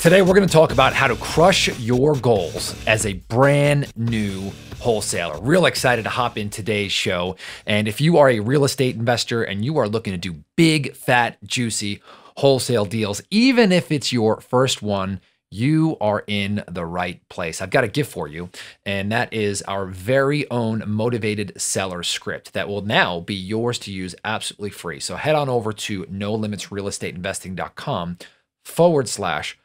Today, we're going to talk about how to crush your goals as a brand new wholesaler. Real excited to hop in today's show. And if you are a real estate investor and you are looking to do big, fat, juicy wholesale deals, even if it's your first one, you are in the right place. I've got a gift for you, and that is our very own Motivated Seller script that will now be yours to use absolutely free. So head on over to nolimitsrealestateinvesting.com/script.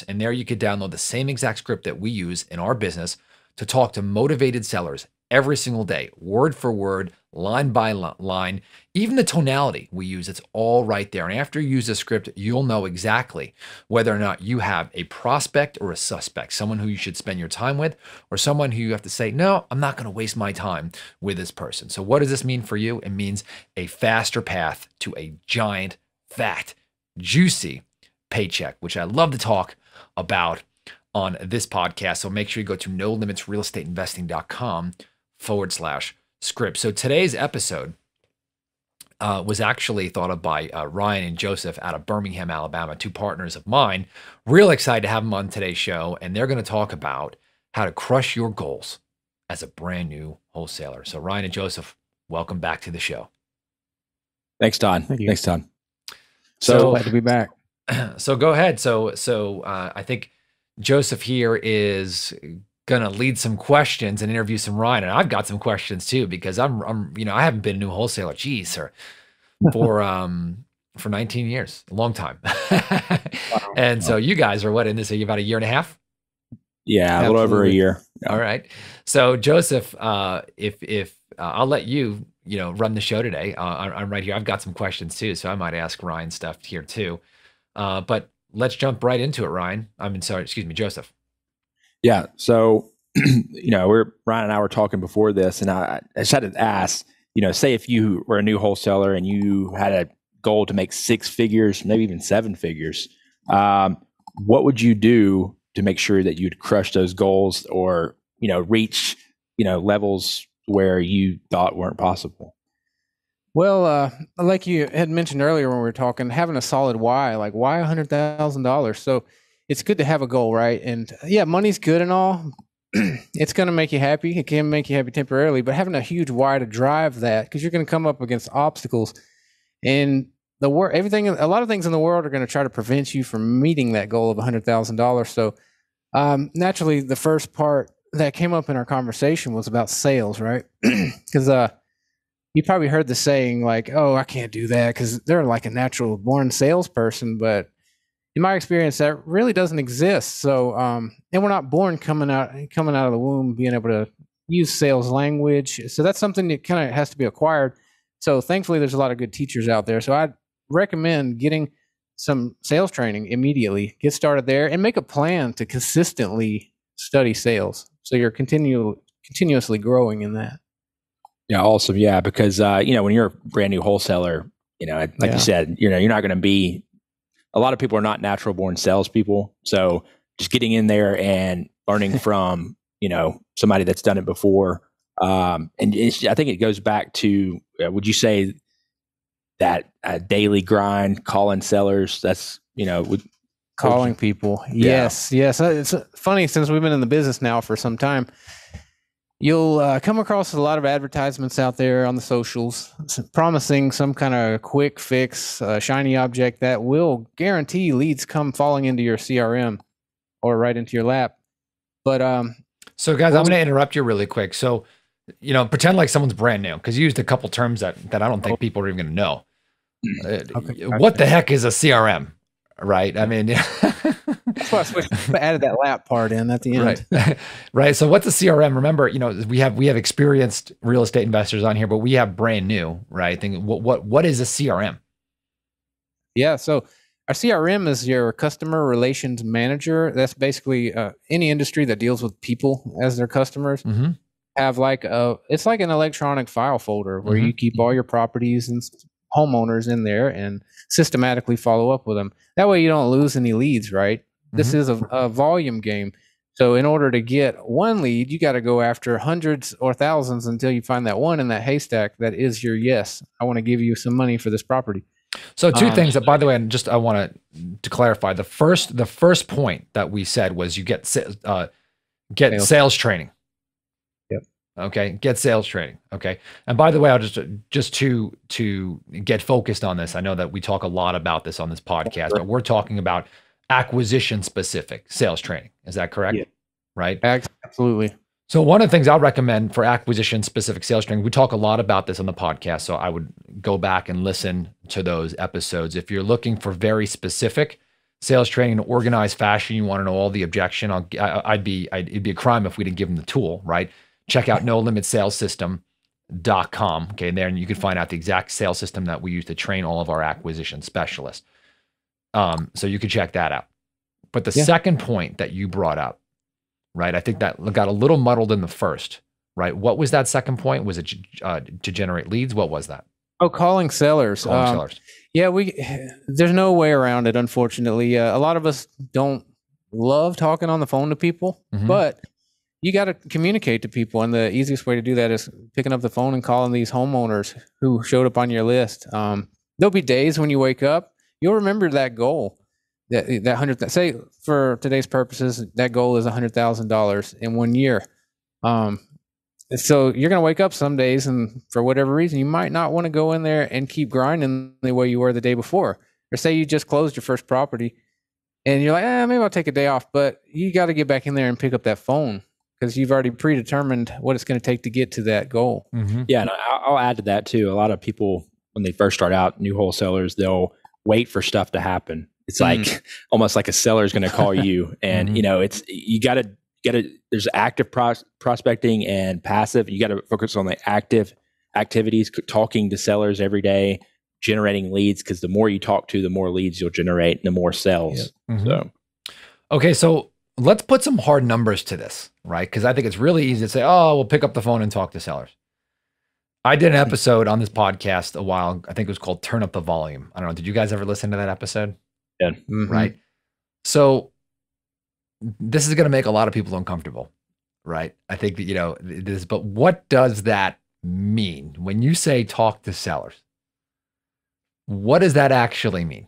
And there you could download the same exact script that we use in our business to talk to motivated sellers every single day, word for word, line by line, even the tonality we use, it's all right there. And after you use the script, you'll know exactly whether or not you have a prospect or a suspect, someone who you should spend your time with, or someone who you have to say, no, I'm not going to waste my time with this person. So what does this mean for you? It means a faster path to a giant, fat, juicy paycheck, which I love to talk about on this podcast. So make sure you go to nolimitsrealestateinvesting.com/script. So today's episode was actually thought of by Ryan and Joseph out of Birmingham, Alabama, two partners of mine. Real excited to have them on today's show. And they're going to talk about how to crush your goals as a brand new wholesaler. So Ryan and Joseph, welcome back to the show. Thanks, Todd. Thank you. Thanks, Todd. So glad to be back. So go ahead. So I think Joseph here is gonna lead some questions and interview some Ryan, and I've got some questions too because I haven't been a new wholesaler, for 19 years, a long time. Wow. And so you guys are what in this? Are you about a year and a half? Yeah, a little over a year. Yeah. All right. So Joseph, if I'll let you run the show today. I'm right here. I've got some questions too, so I might ask Ryan stuff here too. But let's jump right into it, Ryan. Joseph. Yeah. So, Ryan and I were talking before this, and I just had to ask, say if you were a new wholesaler and you had a goal to make 6 figures, maybe even 7 figures, what would you do to make sure that you'd crush those goals or, reach, levels where you thought weren't possible? Well, like you had mentioned earlier when we were talking, having a solid why, like why $100,000? So it's good to have a goal, right? And yeah, money's good and all. It's going to make you happy. It can make you happy temporarily, but having a huge why to drive that, because you're going to come up against obstacles, and a lot of things in the world are going to try to prevent you from meeting that goal of $100,000. So naturally, the first part that came up in our conversation was about sales, right? Because you probably heard the saying like, oh, I can't do that because they're like a natural born salesperson. But in my experience, that really doesn't exist. So, and we're not born coming out of the womb being able to use sales language. So that's something that kind of has to be acquired. So thankfully, there's a lot of good teachers out there. So I'd recommend getting some sales training immediately. Get started there and make a plan to consistently study sales. So you're continuously growing in that. Yeah, awesome. Yeah, because when you're a brand new wholesaler, like you said, you're not going to be. A lot of people are not natural born salespeople, so just getting in there and learning from somebody that's done it before, and I think it goes back to would you say that daily grind, calling sellers? That's calling people. Yeah. Yes. It's funny since we've been in the business now for some time. You'll come across a lot of advertisements out there on the socials promising some kind of quick fix, shiny object that will guarantee leads come falling into your CRM or right into your lap. But so guys, I'm going to interrupt you really quick. So, pretend like someone's brand new because you used a couple terms that I don't think people are even going to know. Okay. What the heck is a CRM? Right. I mean, that's why I added that lap part in at the end. Right. Right. So what's a CRM? Remember, we have experienced real estate investors on here, but we have brand new, right? What is a CRM? Yeah. So our CRM is your customer relations manager. That's basically any industry that deals with people as their customers. Mm-hmm. Have it's like an electronic file folder where you keep all your properties and homeowners in there and systematically follow up with them. That way you don't lose any leads, right? Mm-hmm. This is a volume game. So in order to get one lead, you got to go after hundreds or thousands until you find that one in that haystack that is your yes. I want to give you some money for this property. So two things that, by the way, and just I want to clarify. The first point that we said was you get sales training. Yep. Okay, get sales training. Okay, and by the way, I'll just to get focused on this. I know that we talk a lot about this on this podcast, but we're talking about acquisition specific sales training. Is that correct? Yeah. Right. Absolutely. So one of the things I'll recommend for acquisition specific sales training, we talk a lot about this on the podcast. So I would go back and listen to those episodes. If you're looking for very specific sales training in an organized fashion, you want to know all the objection, it'd be a crime if we didn't give them the tool, right? Check out nolimitsalessystem.com. Okay. And there you can find out the exact sales system that we use to train all of our acquisition specialists. So you can check that out. But the second point that you brought up, right? I think that got a little muddled in the first, right? What was that second point? Was it to generate leads? What was that? Oh, calling sellers. Yeah, there's no way around it, unfortunately. A lot of us don't love talking on the phone to people, but you got to communicate to people. And the easiest way to do that is picking up the phone and calling these homeowners who showed up on your list. There'll be days when you wake up, you'll remember that goal. That 100, say for today's purposes, that goal is $100,000 in 1 year. So you're going to wake up some days and for whatever reason, you might not want to go in there and keep grinding the way you were the day before. Or say you just closed your first property and you're like, maybe I'll take a day off, but you got to get back in there and pick up that phone because you've already predetermined what it's going to take to get to that goal. Yeah. And I'll add to that too. A lot of people, when they first start out, new wholesalers, they'll wait for stuff to happen. It's like almost like a seller is going to call you, and it's you got to there's active prospecting and passive. You got to focus on the active activities, talking to sellers every day, generating leads, because the more you talk to, the more leads you'll generate, and the more sales. So, okay, so let's put some hard numbers to this, right? Because I think it's really easy to say, "Oh, we'll pick up the phone and talk to sellers." I did an episode on this podcast a while. I think it was called "Turn Up the Volume." I don't know. Did you guys ever listen to that episode? Yeah. Right. So this is going to make a lot of people uncomfortable, right? I think that, this, but what does that mean when you say talk to sellers? What does that actually mean?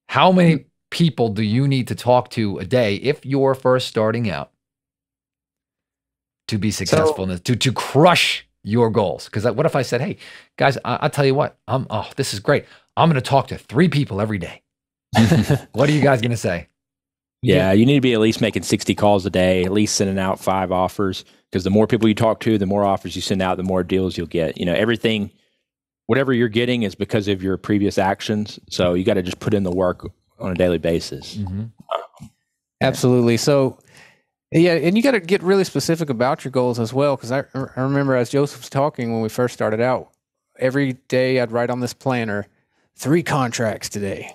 How many people do you need to talk to a day if you're first starting out to be successful, to crush your goals? Because what if I said, hey, guys, I'll tell you what, this is great. I'm going to talk to 3 people every day. What are you guys going to say? Yeah, you need to be at least making 60 calls a day, at least sending out 5 offers, because the more people you talk to, the more offers you send out, the more deals you'll get. Everything, whatever you're getting is because of your previous actions. So you got to just put in the work on a daily basis. Absolutely. So, yeah, and you got to get really specific about your goals as well, because I remember as Joseph was talking when we first started out, every day I'd write on this planner, 3 contracts today.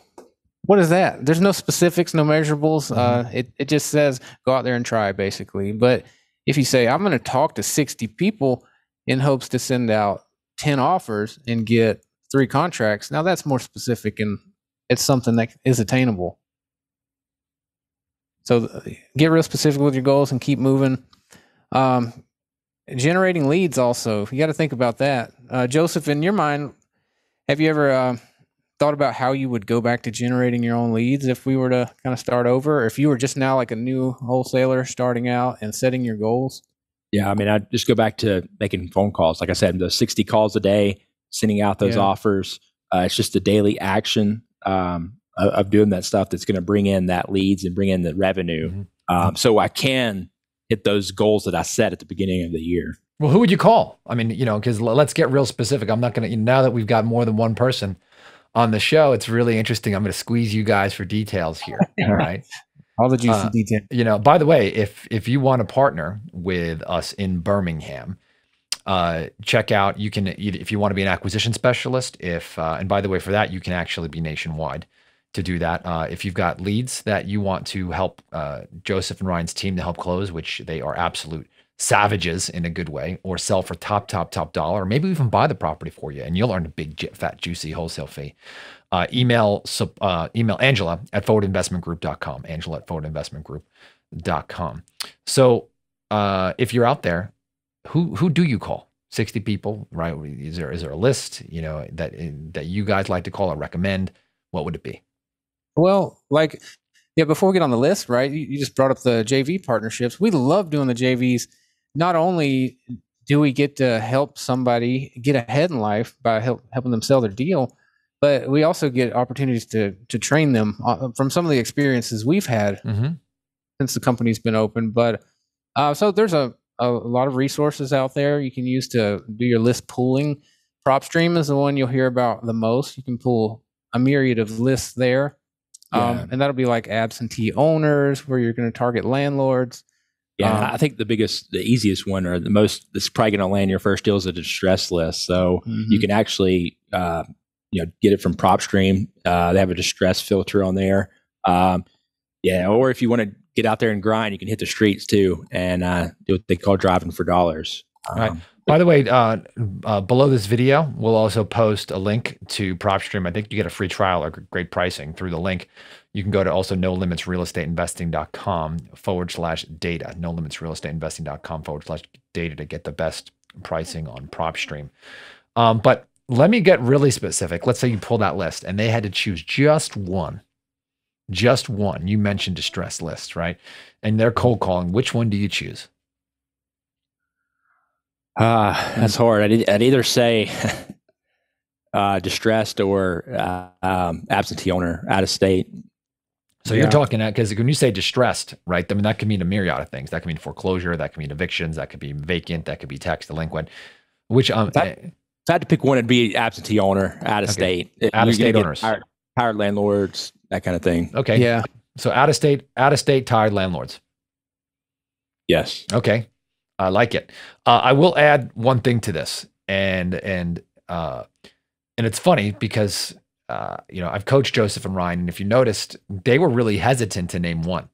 What is that? There's no specifics, no measurables. It just says go out there and try, basically. But if you say, I'm going to talk to 60 people in hopes to send out 10 offers and get 3 contracts, now that's more specific and it's something that is attainable. So get real specific with your goals and keep moving. Generating leads also, you got to think about that. Joseph, in your mind, have you ever thought about how you would go back to generating your own leads if we were to kind of start over, or if you were just now like a new wholesaler starting out and setting your goals? Yeah, I mean, I'd just go back to making phone calls. Like I said, the 60 calls a day, sending out those offers. It's just a daily action of doing that stuff that's going to bring in that leads and bring in the revenue. So I can hit those goals that I set at the beginning of the year. Well, who would you call? I mean, because let's get real specific. I'm not going to, now that we've got more than one person on the show, it's really interesting. I'm going to squeeze you guys for details here. All right. All the juicy details. By the way, if you want to partner with us in Birmingham, check out, you can, if you want to be an acquisition specialist, and by the way, for that, you can actually be nationwide to do that. If you've got leads that you want to help Joseph and Ryan's team to help close, which they are absolute savages in a good way, or sell for top dollar, or maybe even buy the property for you and you'll earn a big fat juicy wholesale fee. Email Angela at forwardinvestmentgroup.com, Angela at forwardinvestmentgroup.com. So if you're out there, who do you call? 60 people, right? Is there a list, that you guys like to call or recommend? What would it be? Well, like, yeah, before we get on the list, right? You just brought up the JV partnerships. We love doing the JVs. Not only do we get to help somebody get ahead in life by helping them sell their deal, but we also get opportunities to train them from some of the experiences we've had since the company's been open. But so there's a lot of resources out there you can use to do your list pooling. PropStream is the one you'll hear about the most. You can pull a myriad of lists there. And that'll be like absentee owners, where you're going to target landlords. Yeah, I think the easiest one, or the most that's probably going to land your first deal, is a distress list. So you can actually, get it from PropStream. They have a distress filter on there. Or if you want to get out there and grind, you can hit the streets too and do what they call driving for dollars. Right. By the way, below this video, we'll also post a link to PropStream. I think you get a free trial or great pricing through the link. You can go to also nolimitsrealestateinvesting.com/data, nolimitsrealestateinvesting.com/data to get the best pricing on PropStream. But let me get really specific. Let's say you pull that list and they had to choose just one. You mentioned distress lists, right? And they're cold calling. Which one do you choose? That's hard. I'd either say distressed or absentee owner, out of state. So you're talking that, because when you say distressed, right? I mean, that could mean a myriad of things. That could mean foreclosure. That could mean evictions. That could be vacant. That could be tax delinquent. Which if I had to pick one, it'd be absentee owner, out of state. Out of state owners, hired landlords, that kind of thing. Okay. Yeah. So out of state tired landlords. Yes. Okay. I like it. I will add one thing to this, and it's funny because I've coached Joseph and Ryan, and if you noticed, they were really hesitant to name one.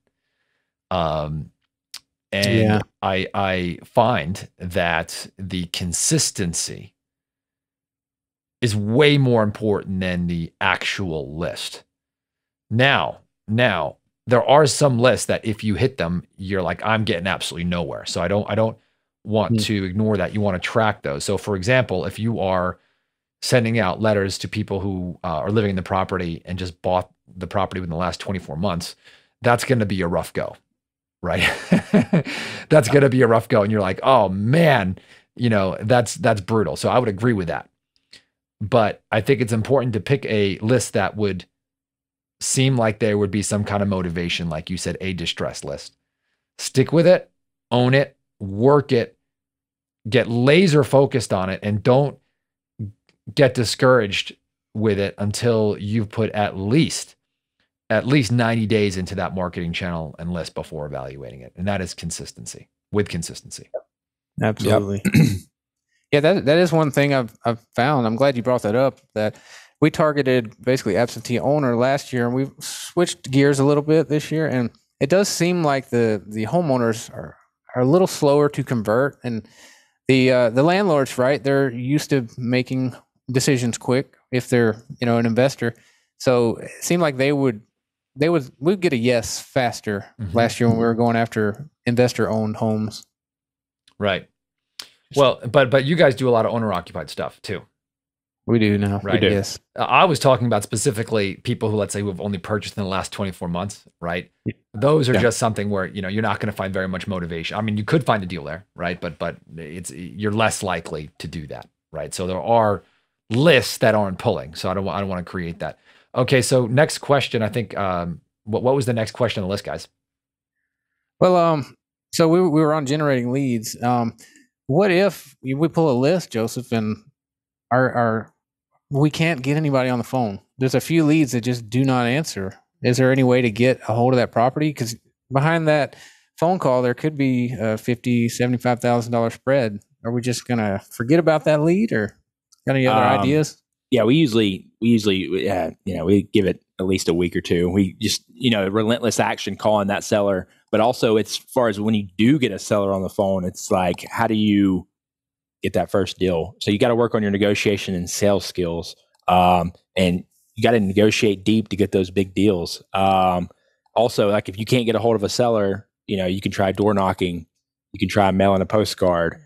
I find that the consistency is way more important than the actual list. Now, there are some lists that if you hit them, you're like, I'm getting absolutely nowhere. So I don't want to ignore that. You want to track those. So for example, if you are sending out letters to people who are living in the property and just bought the property within the last 24 months, that's going to be a rough go, right? That's going to be a rough go. And you're like, oh man, that's brutal. So I would agree with that. But I think it's important to pick a list that would seem like there would be some kind of motivation, like you said, a distress list. Stick with it, own it, work it, get laser focused on it, and don't get discouraged with it until you've put at least 90 days into that marketing channel and list before evaluating it. And that is consistency. Absolutely. Yep. Yeah, that is one thing I've found. I'm glad you brought that up, that we targeted basically absentee owner last year, and we've switched gears a little bit this year. And it does seem like the homeowners are a little slower to convert, and the landlords, right? They're used to making decisions quick if they're an investor. So it seemed like we'd get a yes faster last year when we were going after investor owned homes. Right. Well, but you guys do a lot of owner occupied stuff too. We do now. Right. We do. Yes. I was talking about specifically people who, let's say, who have only purchased in the last 24 months, right? Those are just something where, you're not going to find very much motivation. I mean, you could find a deal there, right? But you're less likely to do that, right? So there are lists that aren't pulling. So I don't want to create that. Okay. So next question, I think, what was the next question on the list, guys? Well, so we were on generating leads. What if we pull a list, Joseph, and we can't get anybody on the phone? There's a few leads that just do not answer. Is there any way to get a hold of that property? Because behind that phone call, there could be a $50,000, $75,000 spread. Are we just going to forget about that lead, or got any other ideas? Yeah, we usually, we give it at least a week or two. We just, relentless action calling that seller. But also, it's as far as when you do get a seller on the phone, it's like, how do you get that first deal? So you got to work on your negotiation and sales skills. And you got to negotiate deep to get those big deals. Also, like if you can't get a hold of a seller, you can try door knocking. You can try mailing a postcard.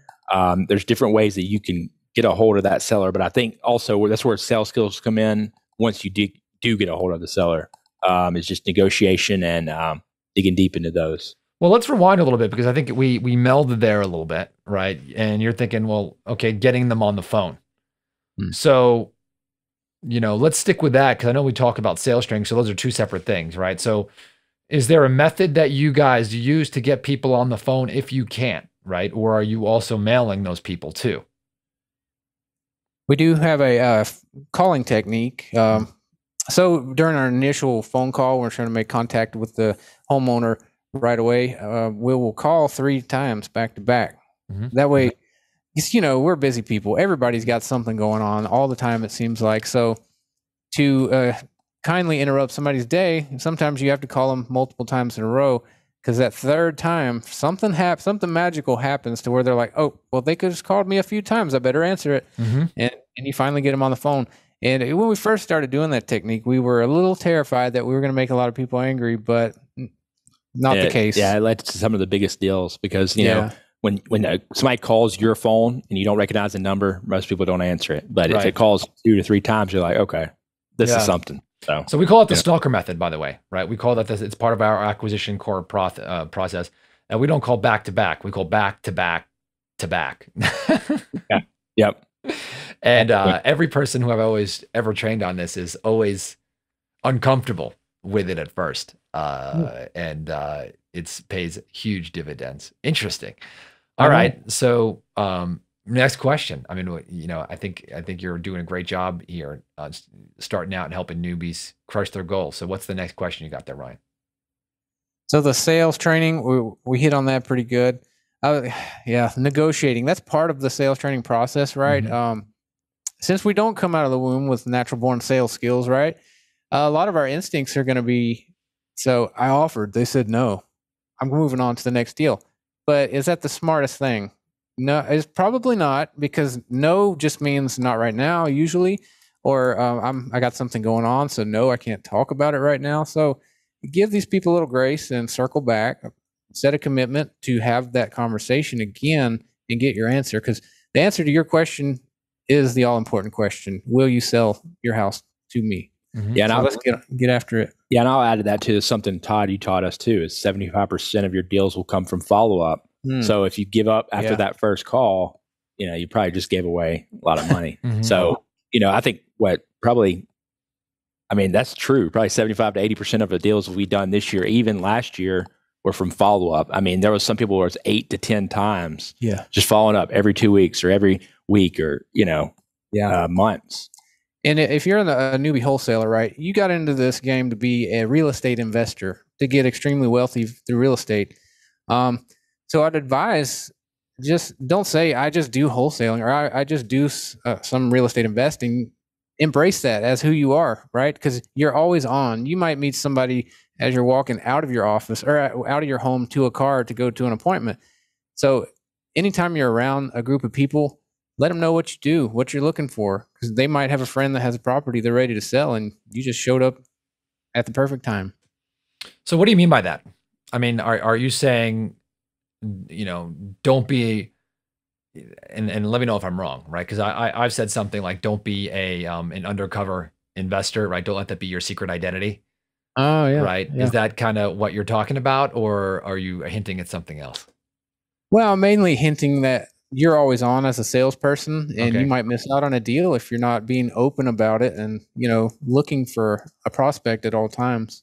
There's different ways that you can get a hold of that seller, but I think also that's where sales skills come in. Once you do get a hold of the seller, it's just negotiation and digging deep into those. Well, let's rewind a little bit, because I think we melded there a little bit, right? And you're thinking, well, okay, getting them on the phone. So, let's stick with that, because I know we talk about sales training, so those are two separate things, right? So is there a method that you guys use to get people on the phone if you can't, right? Or are you also mailing those people too? We do have a calling technique. So during our initial phone call, we're trying to make contact with the homeowner right away. We will call 3 times back to back. That way, we're busy people. Everybody's got something going on all the time, it seems like. So to kindly interrupt somebody's day, sometimes you have to call them multiple times in a row, because that third time, something magical happens to where they're like, oh, well, they could have called me a few times. I better answer it. And you finally get them on the phone. And when we first started doing that technique, we were a little terrified that we were going to make a lot of people angry, but not the case. Yeah, it led to some of the biggest deals, because, you know, when somebody calls your phone and you don't recognize the number, most people don't answer it. But if it calls 2 to 3 times, you're like, okay, this is something. So we call it the Stalker Method, by the way, right? We call that it's part of our acquisition core process. And we don't call back to back. We call back to back to back. Yep. And every person who I've always ever trained on this is always uncomfortable with it at first. And it pays huge dividends. Interesting. All right. So next question. I mean, I think you're doing a great job here, starting out and helping newbies crush their goals. So what's the next question you got there, Ryan? So the sales training, we hit on that pretty good. Negotiating. That's part of the sales training process, right? Since we don't come out of the womb with natural born sales skills, right? A lot of our instincts are going to be, so I offered, they said no. I'm moving on to the next deal. But is that the smartest thing? No, it's probably not, because no just means not right now, usually, or I got something going on, so no, I can't talk about it right now. So give these people a little grace and circle back, set a commitment to have that conversation again and get your answer, because the answer to your question is the all-important question. Will you sell your house to me? Yeah, and let's get after it. Yeah, and I'll add to that too, something, Todd, you taught us too, is 75% of your deals will come from follow-up. So if you give up after that first call, you probably just gave away a lot of money. So, I think that's true. Probably 75 to 80% of the deals we've done this year, even last year, were from follow-up. I mean, there was some people where it's 8 to 10 times. Just following up every 2 weeks or every week or, months. And if you're a newbie wholesaler, right, you got into this game to be a real estate investor, to get extremely wealthy through real estate. So I'd advise, just don't say, I just do wholesaling, or I just do some real estate investing. Embrace that as who you are, right? Because you're always on. You might meet somebody as you're walking out of your office or out of your home to a car to go to an appointment. So anytime you're around a group of people, let them know what you do, what you're looking for, because they might have a friend that has a property they're ready to sell, and you just showed up at the perfect time. So what do you mean by that? I mean, are you saying, don't be, and let me know if I'm wrong, right? Because I've said something like, don't be an undercover investor, right? Don't let that be your secret identity. Oh, yeah. Right? Yeah. Is that kind of what you're talking about, or are you hinting at something else? Well, mainly hinting that you're always on as a salesperson, and you might miss out on a deal if you're not being open about it and, looking for a prospect at all times.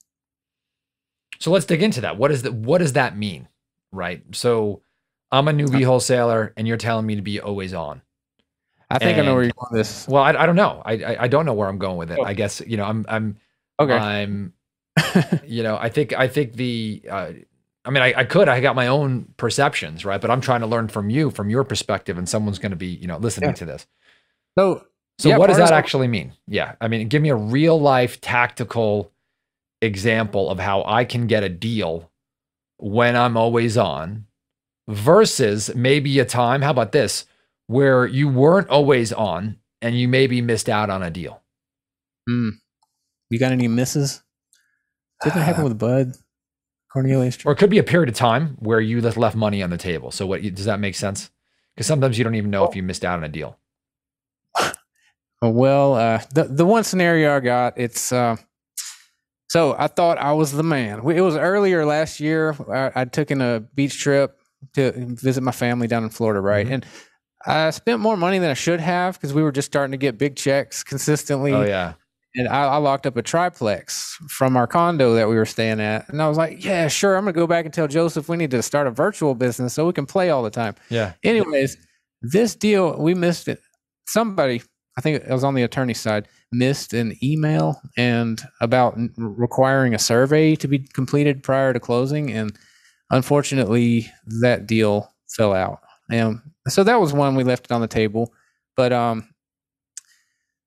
So let's dig into that. What does that mean? Right. So I'm a newbie wholesaler and you're telling me to be always on. I think I know where you're going with this. Well, I don't know. I don't know where I'm going with it. I guess, I'm okay. I think I got my own perceptions, right? But I'm trying to learn from you, from your perspective, and someone's going to be, listening to this. So what does that actually mean? Yeah. I mean, give me a real life tactical example of how I can get a deal when I'm always on, versus maybe a time, how about this, where you weren't always on and you maybe missed out on a deal. You got any misses? Didn't that happen with Bud Cornelius? Or it could be a period of time where you left money on the table. So does that make sense? Because sometimes you don't even know if you missed out on a deal. Well, the one scenario I got, it's so I thought I was the man. It was earlier last year. I'd taken a beach trip to visit my family down in Florida, right? And I spent more money than I should have because we were just starting to get big checks consistently. Oh, yeah. And I locked up a triplex from our condo that we were staying at. And I was like, yeah, sure. I'm going to go back and tell Joseph we need to start a virtual business so we can play all the time. Yeah. Anyways, this deal, we missed it. Somebody, I think it was on the attorney's side, missed an email and about requiring a survey to be completed prior to closing. And unfortunately, that deal fell out. And so that was one we left it on the table. But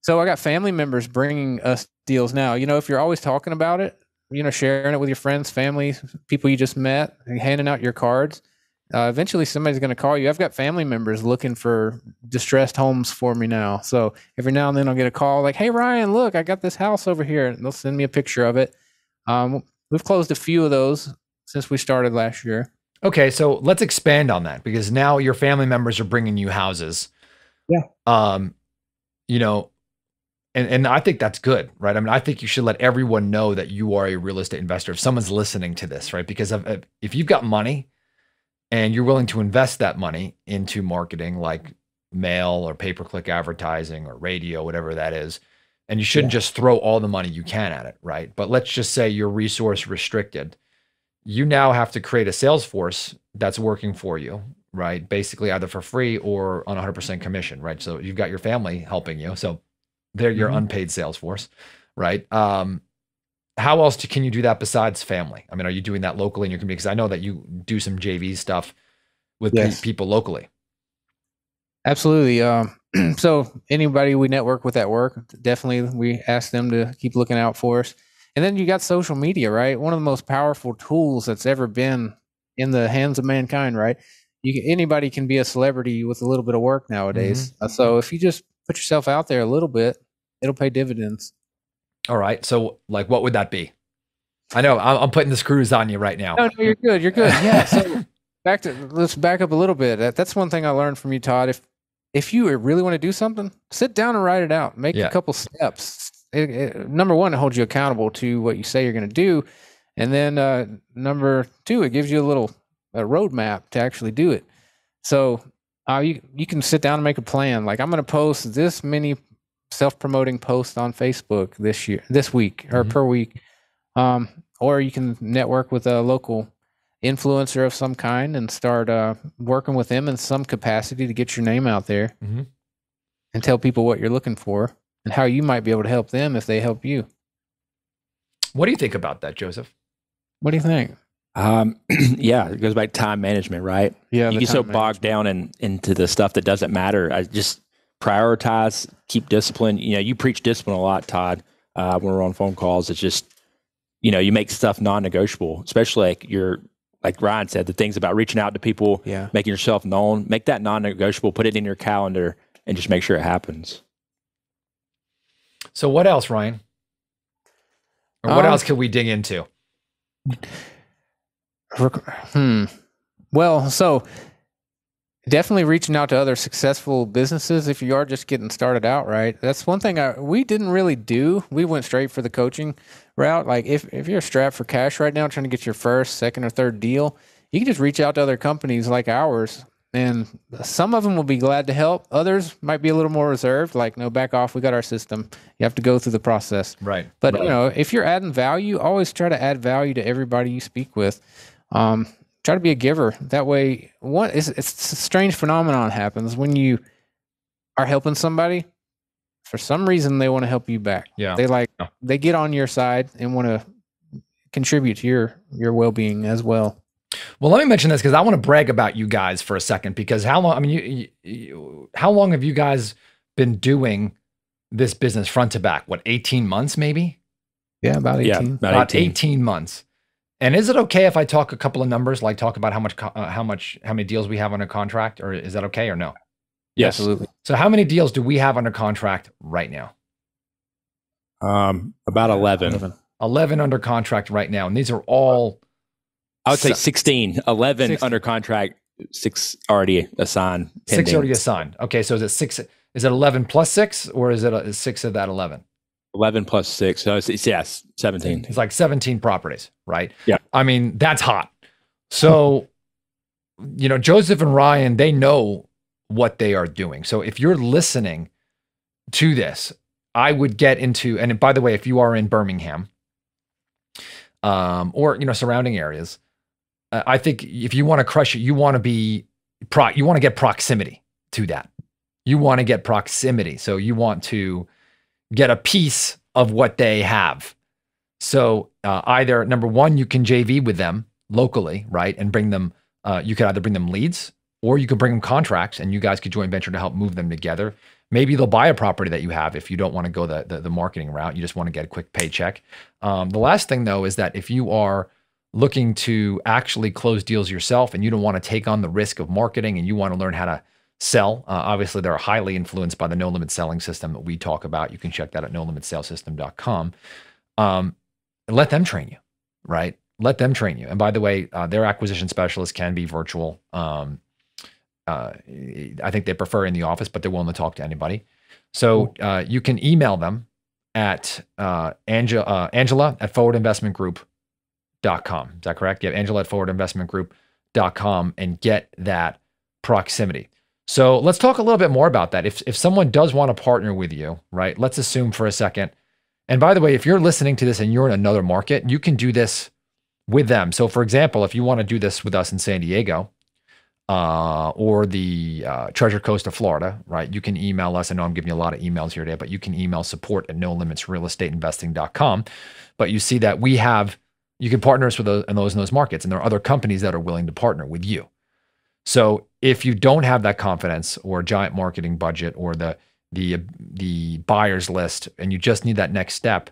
so I got family members bringing us deals now. If you're always talking about it, sharing it with your friends, family, people you just met, handing out your cards, eventually somebody's going to call you. I've got family members looking for distressed homes for me now. So every now and then I'll get a call like, hey, Ryan, look, I got this house over here. And they'll send me a picture of it. We've closed a few of those since we started last year. Okay, so let's expand on that because now your family members are bringing you houses. Yeah. And I think that's good, right? I mean, I think you should let everyone know that you are a real estate investor. If someone's listening to this, right? Because if you've got money and you're willing to invest that money into marketing like mail or pay-per-click advertising or radio, whatever that is, and you shouldn't just throw all the money you can at it, right? But let's just say you're resource restricted. You now have to create a sales force that's working for you, right? Basically either for free or on 100% commission, right? So you've got your family helping you. So they're your unpaid sales force, right? How else can you do that besides family? I mean, are you doing that locally in your community? Because I know that you do some JV stuff with people locally. Absolutely. So anybody we network with at work, definitely we ask them to keep looking out for us. And then you got social media, right? One of the most powerful tools that's ever been in the hands of mankind, right? Anybody can be a celebrity with a little bit of work nowadays. So if you just put yourself out there a little bit, it'll pay dividends. All right. So like, what would that be? I know I'm putting the screws on you right now. No, you're good. You're good. Yeah. So let's back up a little bit. That's one thing I learned from you, Todd. If you really want to do something, sit down and write it out. Make a couple steps. Number one, it holds you accountable to what you say you're going to do. And then number two, it gives you a roadmap to actually do it. So you can sit down and make a plan. Like I'm going to post this many self-promoting posts on Facebook this week or per week. Or you can network with a local influencer of some kind and start working with them in some capacity to get your name out there and tell people what you're looking for and how you might be able to help them if they help you. What do you think about that, Joseph? What do you think? Yeah, it goes back to time management, right? Yeah. You get so bogged down into the stuff that doesn't matter. I just prioritize, keep discipline. You preach discipline a lot, Todd, when we're on phone calls. It's just, you make stuff non-negotiable, especially like Ryan said, the things about reaching out to people, making yourself known, make that non-negotiable, put it in your calendar and just make sure it happens. So what else, Ryan? Or what else could we dig into? Well, so definitely reaching out to other successful businesses if you are just getting started out, right? That's one thing we didn't really do. We went straight for the coaching route. Like if you're strapped for cash right now trying to get your first, second, or third deal, you can just reach out to other companies like ours. And some of them will be glad to help. Others might be a little more reserved, like, no, back off. We got our system. You have to go through the process. Right. But, if you're adding value, always try to add value to everybody you speak with. Try to be a giver. That way, it's a strange phenomenon happens when you are helping somebody. For some reason, they want to help you back. Yeah. They get on your side and want to contribute to your well-being as well. Well, let me mention this because I want to brag about you guys for a second. Because how long? I mean, how long have you guys been doing this business front to back? What, 18 months, maybe? Yeah, about 18. Yeah, about 18 months. And is it okay if I talk a couple of numbers, like talk about how many deals we have under contract, or is that okay or no? Yes, absolutely. So, how many deals do we have under contract right now? About 11. 11 under contract right now, and these are all. I would say 16, 11 under contract 6 already assigned. Pending. 6 already assigned. Okay, so is it 6? Is it 11 plus 6, or is it 6 of that 11? 11 plus 6. So it's yes, 17. It's like 17 properties, right? Yeah. I mean, that's hot. So, Joseph and Ryan, they know what they are doing. So if you're listening to this, I would get into, and by the way, if you are in Birmingham, or surrounding areas, I think if you want to crush it, you want to get proximity to that. You want to get proximity. So you want to get a piece of what they have. So either number one, you can JV with them locally, right? And bring them, you could either bring them leads or you could bring them contracts and you guys could joint venture to help move them together. Maybe they'll buy a property that you have if you don't want to go the marketing route. You just want to get a quick paycheck. The last thing though, is that if you are looking to actually close deals yourself and you don't want to take on the risk of marketing and you want to learn how to sell, obviously they're highly influenced by the no limit selling system that we talk about. You can check that at nolimitsalesystem.com. Let them train you, right? Let them train you. And by the way, their acquisition specialists can be virtual. I think they prefer in the office, but they're willing to talk to anybody. So you can email them at Angela at forwardinvestmentgroup.com. Is that correct? Yeah, Angela at forwardinvestmentgroup.com and get that proximity. So let's talk a little bit more about that. If someone does want to partner with you, right? Let's assume for a second. And by the way, if you're listening to this and you're in another market, you can do this with them. So for example, if you want to do this with us in San Diego, or the Treasure Coast of Florida, right? You can email us. I know I'm giving you a lot of emails here today, but you can email support@nolimitsrealestateinvesting.com. But you see that you can partner us with those markets, and there are other companies that are willing to partner with you. So if you don't have that confidence or giant marketing budget or the buyer's list, and you just need that next step,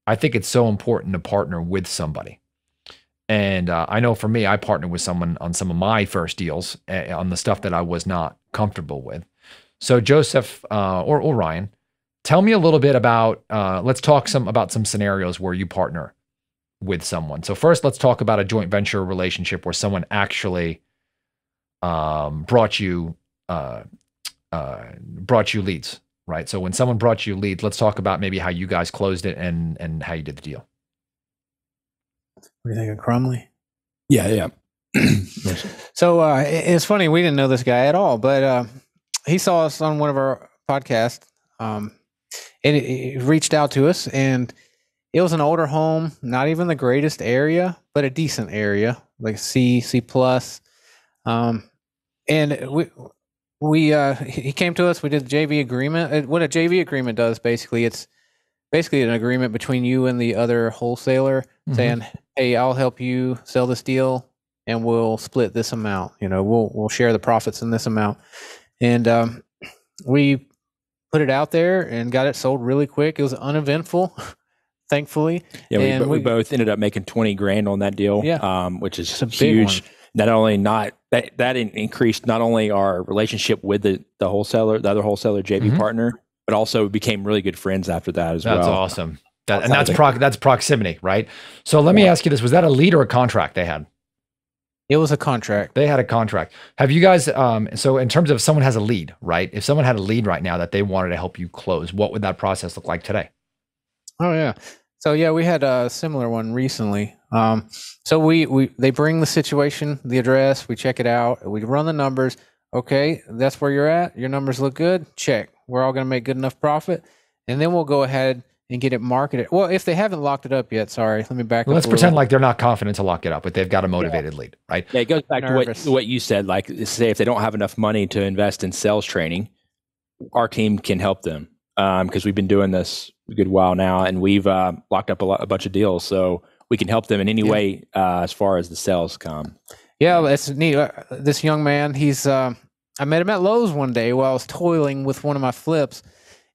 I think it's so important to partner with somebody. And I know for me, I partnered with someone on some of my first deals on the stuff that I was not comfortable with. So Joseph or Ryan, tell me a little bit about, let's talk about some scenarios where you partner with someone. So first, let's talk about a joint venture relationship where someone actually brought you leads, right? So when someone brought you leads, let's talk about maybe how you guys closed it and how you did the deal. What do you think of Crumley? Yeah. So it's funny, we didn't know this guy at all, but he saw us on one of our podcasts, and he reached out to us, and it was an older home, not even the greatest area, but a decent area, like C plus. And he came to us. We did the JV agreement. What a JV agreement does, basically, it's basically an agreement between you and the other wholesaler, saying, "Hey, I'll help you sell this deal, and we'll split this amount. We'll share the profits in this amount." And we put it out there and got it sold really quick. It was uneventful, thankfully. Yeah, and we both ended up making $20,000 on that deal. Yeah, which is huge. That increased not only our relationship with the wholesaler, the other wholesaler JV partner, but also became really good friends after that as well. That's awesome. That's proximity, right? So let me ask you this: was that a lead or a contract they had? It was a contract. They had a contract. Have you guys? So in terms of someone has a lead, right? If someone had a lead right now that they wanted to help you close, what would that process look like today? Oh yeah. So yeah, we had a similar one recently. So they bring the situation, the address, we check it out, we run the numbers. Okay, that's where you're at. Your numbers look good. Check. We're all going to make good enough profit, and then we'll go ahead and get it marketed. Well, if they haven't locked it up yet, sorry, let me back up. Let's pretend like they're not confident to lock it up, but they've got a motivated lead, right? Yeah, it goes back to what you said. Like, say if they don't have enough money to invest in sales training, our team can help them because we've been doing this a good while now, and we've locked up a bunch of deals, so we can help them in any way as far as the sales come. Yeah, that's neat. This young man, I met him at Lowe's one day while I was toiling with one of my flips,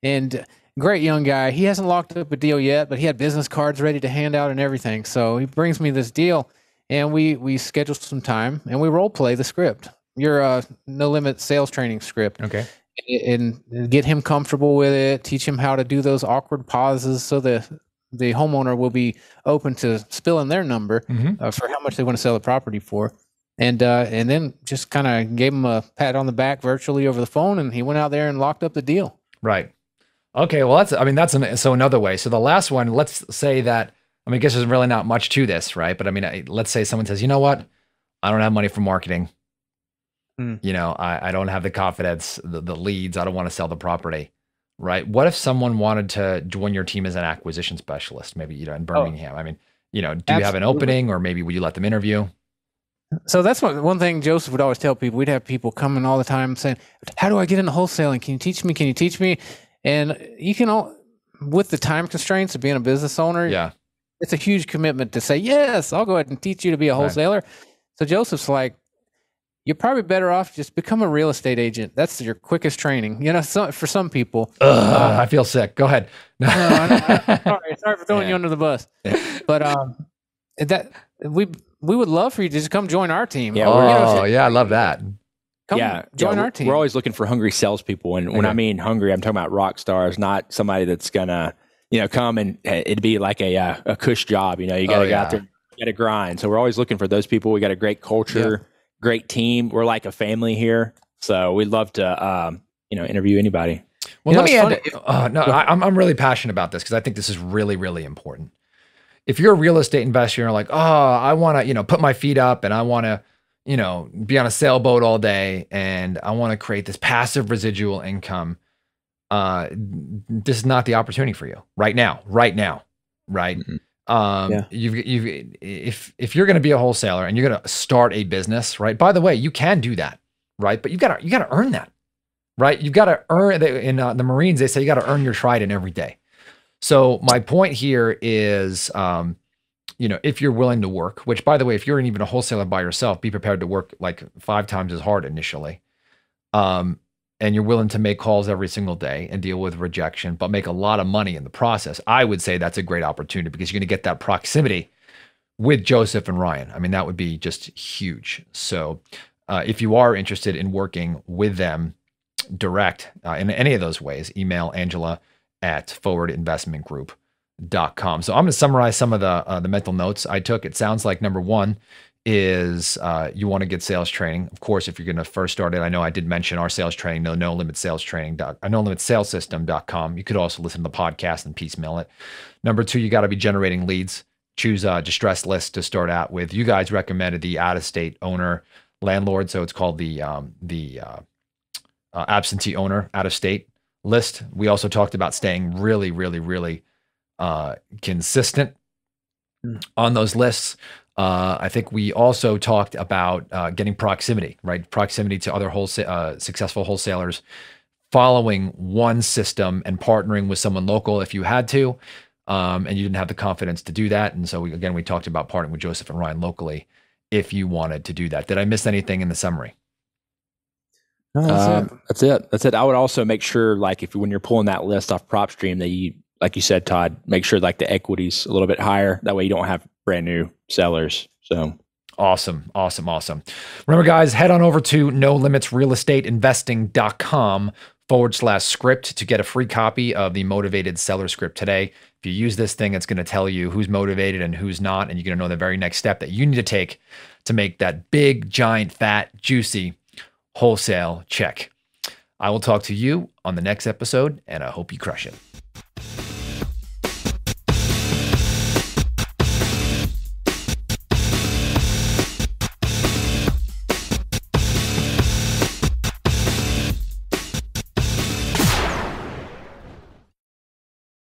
and great young guy. He hasn't locked up a deal yet, but he had business cards ready to hand out and everything. So he brings me this deal, and we schedule some time, and we role play the script. Your no limit sales training script. Okay. And get him comfortable with it, teach him how to do those awkward pauses so the homeowner will be open to spilling their number for how much they want to sell the property for. And then just kind of gave him a pat on the back virtually over the phone, and he went out there and locked up the deal. Right. Okay. Well, so another way. So the last one, let's say that, I guess there's really not much to this, right? But let's say someone says, you know what? I don't have money for marketing. I don't have the confidence, the leads. I don't want to sell the property, right? What if someone wanted to join your team as an acquisition specialist, maybe, in Birmingham? Do you have an opening, or maybe would you let them interview? So that's one thing Joseph would always tell people. We'd have people coming all the time saying, how do I get into wholesaling? Can you teach me? Can you teach me? And you can, with the time constraints of being a business owner, it's a huge commitment to say, yes, I'll go ahead and teach you to be a wholesaler. Right. So Joseph's like, you're probably better off just become a real estate agent. That's your quickest training. For some people. I feel sick. Go ahead. Sorry for throwing you under the bus. But we would love for you to just come join our team. Yeah, I love that. Join our team. We're always looking for hungry salespeople, and when I mean hungry, I'm talking about rock stars, not somebody that's gonna, come and it'd be like a cush job. You gotta go out there, you gotta grind. So we're always looking for those people. We got a great culture, great team. We're like a family here, so we'd love to, interview anybody. Well, let me add. I'm really passionate about this because I think this is really, really important. If you're a real estate investor, you're like, I want to, put my feet up and I want to, be on a sailboat all day and I want to create this passive residual income. This is not the opportunity for you right now, right? Mm-hmm. If you're going to be a wholesaler and you're going to start a business, right? By the way, you can do that, right? But you got to earn that, right? You've got to earn. In the Marines, they say you got to earn your trident every day. So my point here is, if you're willing to work, which by the way, if you're even a wholesaler by yourself, be prepared to work like 5 times as hard initially. And you're willing to make calls every single day and deal with rejection, but make a lot of money in the process. I would say that's a great opportunity because you're going to get that proximity with Joseph and Ryan. That would be just huge. So if you are interested in working with them direct in any of those ways, email Angela at forwardinvestmentgroup.com. So I'm going to summarize some of the mental notes I took. It sounds like number one is you want to get sales training. Of course, if you're going to first start it, I know I did mention our sales training, no limit sales training, NoLimitSalesSystem.com. You could also listen to the podcast and piecemeal it. Number two, you got to be generating leads. Choose a distress list to start out with. You guys recommended the out-of-state owner landlord, so it's called the absentee owner out-of-state list. We also talked about staying really, really, really consistent on those lists. I think we also talked about getting proximity, right? Proximity to other successful wholesalers, following one system and partnering with someone local if you had to, and you didn't have the confidence to do that. And so we talked about partnering with Joseph and Ryan locally if you wanted to do that. Did I miss anything in the summary? No, that's it. I would also make sure, like, when you're pulling that list off PropStream, that you, like you said, Todd, make sure like the equity's a little bit higher. That way you don't have brand new sellers. So awesome. Remember, guys, head on over to nolimitsrealestateInvesting.com/script to get a free copy of the Motivated Seller Script today. If you use this thing, it's going to tell you who's motivated and who's not, and you're going to know the very next step that you need to take to make that big, giant, fat, juicy wholesale check. I will talk to you on the next episode, and I hope you crush it.